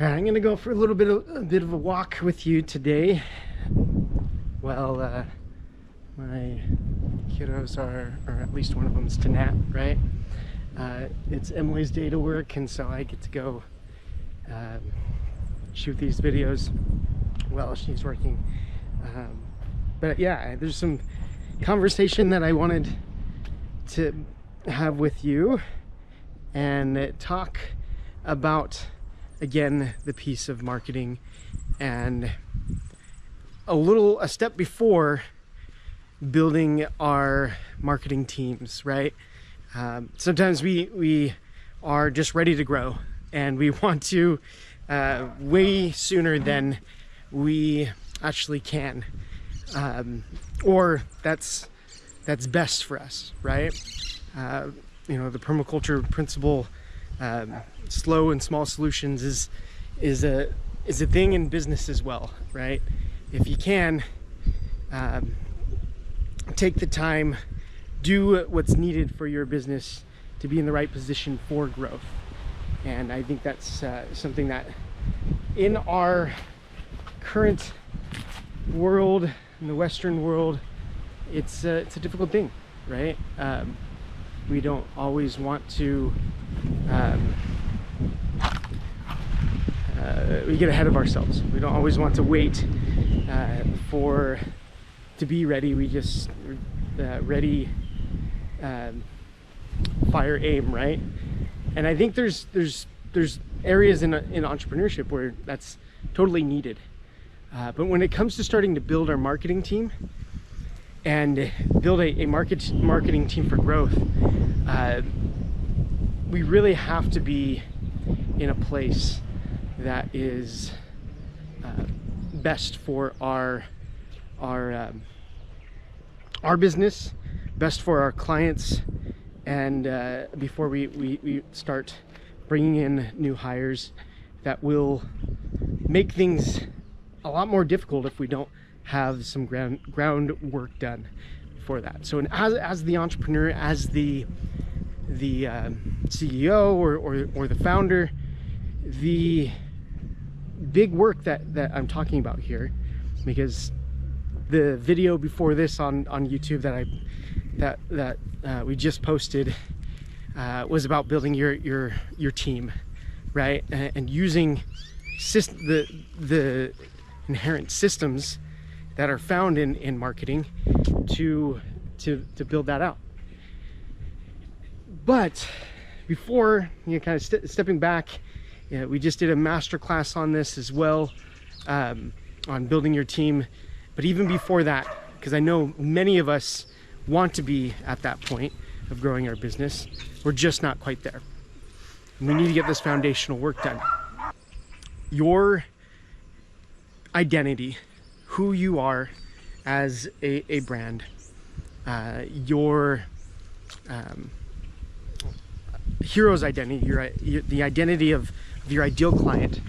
All right, I'm gonna go for a bit of a walk with you today. Well, my kiddos are, or at least one of them's to nap, right? It's Emily's day to work, and so I get to go shoot these videos while she's working. But yeah, there's some conversation that I wanted to have with you and talk about, again, the piece of marketing, and a step before building our marketing teams, right? Sometimes we are just ready to grow and we want to way sooner than we actually can, or that's best for us, right? You know, the permaculture principle, slow and small solutions is a thing in business as well, right? If you can take the time, do what's needed for your business to be in the right position for growth. And I think that's something that in our current world, in the Western world, it's a difficult thing, right? We don't always want to we get ahead of ourselves. We don't always want to wait to be ready. We just ready, fire, aim, right? And I think there's areas in entrepreneurship where that's totally needed. But when it comes to starting to build our marketing team and build a marketing team for growth, we really have to be in a place that is best for our business, best for our clients, and before we start bringing in new hires, that will make things a lot more difficult if we don't have some groundwork done for that. So, as the entrepreneur, as the CEO or the founder, the big work that I'm talking about here, because the video before this on YouTube that we just posted was about building your team, right? And using the inherent systems that are found in marketing to build that out. But before, you know, kind of stepping back, we just did a masterclass on this as well, on building your team. But even before that, because I know many of us want to be at that point of growing our business, we're just not quite there. And we need to get this foundational work done. Your identity, who you are as a brand, your hero's identity, the identity of your ideal client,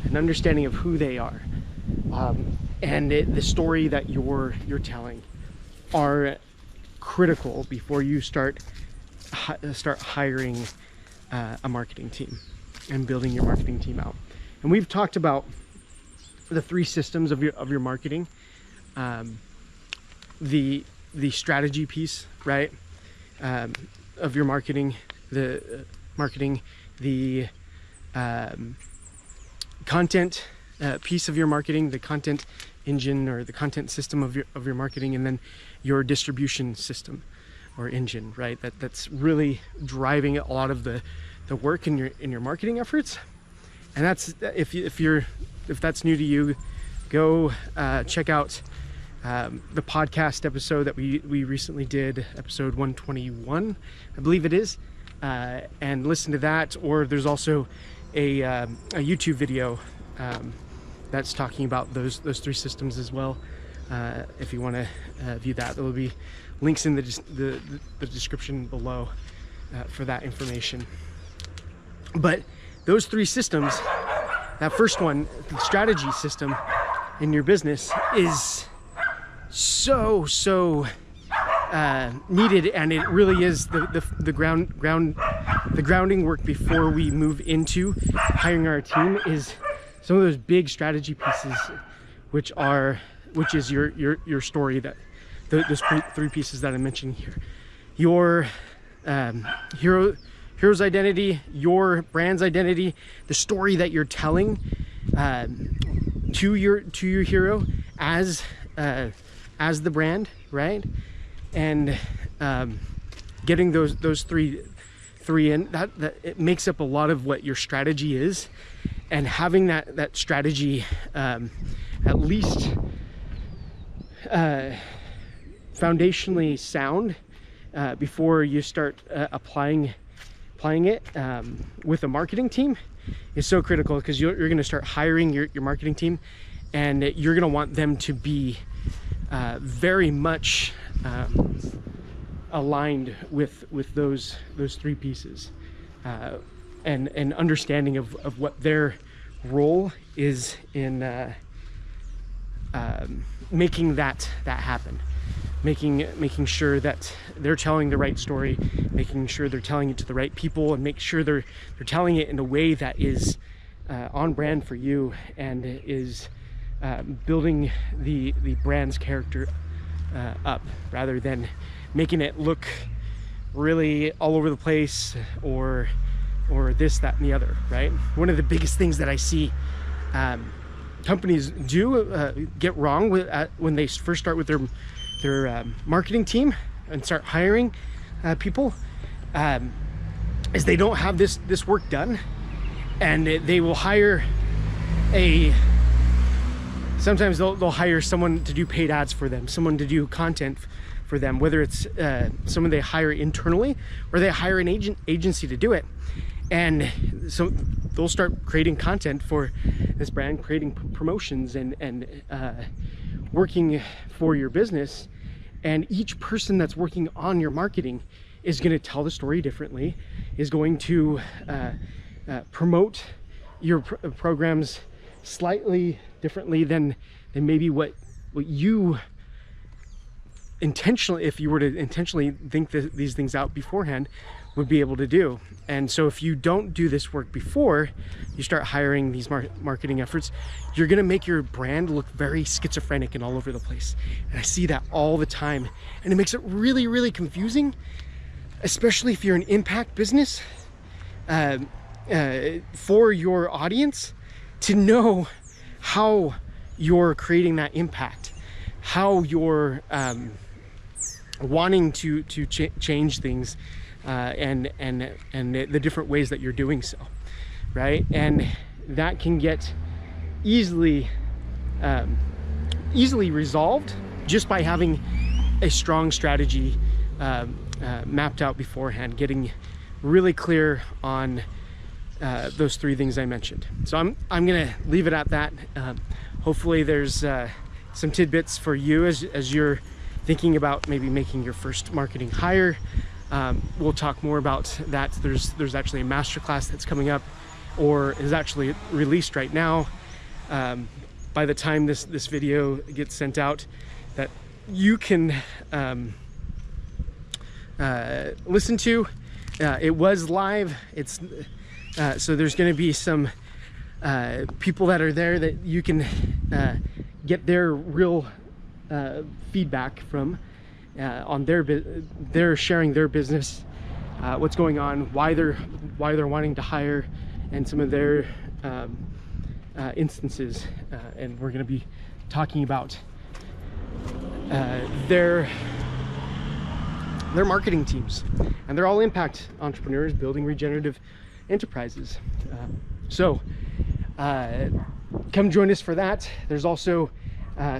an understanding of who they are, and the story that you're telling are critical before you start hiring a marketing team and building your marketing team out. And we've talked about the three systems of your marketing, the strategy piece, right, of your marketing, the content piece of your marketing, the content engine or the content system of your marketing, and then your distribution system or engine, right? That's really driving a lot of the work in your marketing efforts. And that's, if that's new to you, go check out the podcast episode that we recently did, episode 121, I believe it is, and listen to that. Or there's also a YouTube video that's talking about those three systems as well. If you want to view that, there will be links in the description below for that information. But those three systems, that first one, the strategy system in your business, is so needed, and it really is the grounding work before we move into hiring our team. Is some of those big strategy pieces, which is your story, that those three pieces that I mentioned here. Your hero's identity, your brand's identity, the story that you're telling to your hero as the brand, right? And getting those three in, that it makes up a lot of what your strategy is. And having that strategy at least foundationally sound before you start applying it with a marketing team is so critical, because you're going to start hiring your marketing team, and you're going to want them to be very much aligned with those three pieces, and understanding of what their role is in making that happen, making sure that they're telling the right story, making sure they're telling it to the right people, and make sure they're telling it in a way that is on brand for you, and is building the brand's character up, rather than making it look really all over the place, or this, that, and the other, right? One of the biggest things that I see companies do get wrong when they first start with their marketing team and start hiring people is they don't have this work done, and they will hire sometimes they'll hire someone to do paid ads for them, someone to do content for them, whether it's someone they hire internally or they hire an agency to do it. And so they'll start creating content for this brand, creating promotions, and working for your business. And each person that's working on your marketing is going to tell the story differently, is going to promote your programs slightly differently than maybe what you intentionally, if you were to intentionally think these things out beforehand, would be able to do. And so if you don't do this work before you start hiring these marketing efforts, you're going to make your brand look very schizophrenic and all over the place. And I see that all the time, and it makes it really, really confusing, especially if you're an impact business, for your audience, to know how you're creating that impact, how you're wanting to change things, and the different ways that you're doing so, right? And that can get easily resolved just by having a strong strategy mapped out beforehand, getting really clear on those three things I mentioned. So I'm gonna leave it at that. Hopefully there's some tidbits for you as you're thinking about maybe making your first marketing hire. We'll talk more about that. There's actually a masterclass that's coming up, or is actually released right now. By the time this video gets sent out, that you can listen to. It was live. It's so there's going to be some people that are there that you can get their real feedback from on they're sharing their business, what's going on, why they're wanting to hire, and some of their instances, and we're going to be talking about their marketing teams, and they're all impact entrepreneurs building regenerative enterprises. So come join us for that. There's also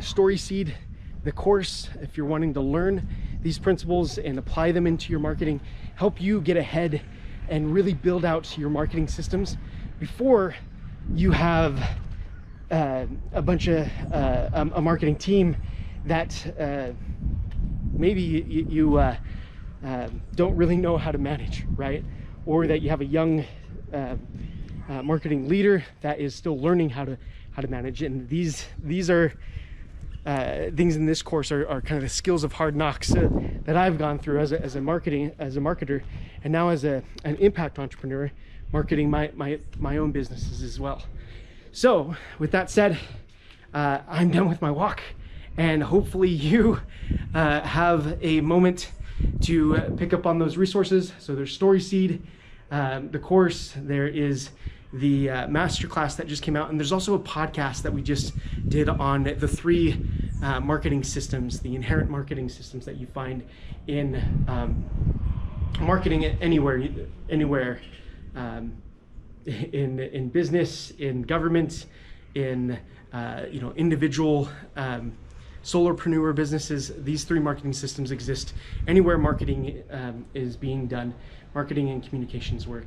Story Seed, the course, if you're wanting to learn these principles and apply them into your marketing, help you get ahead and really build out your marketing systems before you have a bunch of a marketing team that maybe you don't really know how to manage, right? Or that you have a young marketing leader that is still learning how to manage. And these are things in this course are kind of the skills of hard knocks that I've gone through as a marketer, and now as an impact entrepreneur, marketing my own businesses as well. So with that said, I'm done with my walk, and hopefully you have a moment to pick up on those resources. So there's Story Seed, the course, there is the masterclass that just came out, and there's also a podcast that we just did on the 3 marketing systems, the inherent marketing systems that you find in marketing anywhere, in business, in government, in individual solopreneur businesses. These 3 marketing systems exist anywhere marketing is being done, marketing and communications work.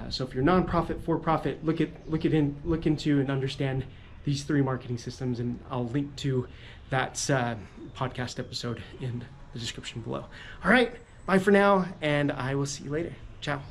So if you're nonprofit, for-profit, look into and understand these 3 marketing systems, and I'll link to that podcast episode in the description below. All right, bye for now, and I will see you later. Ciao.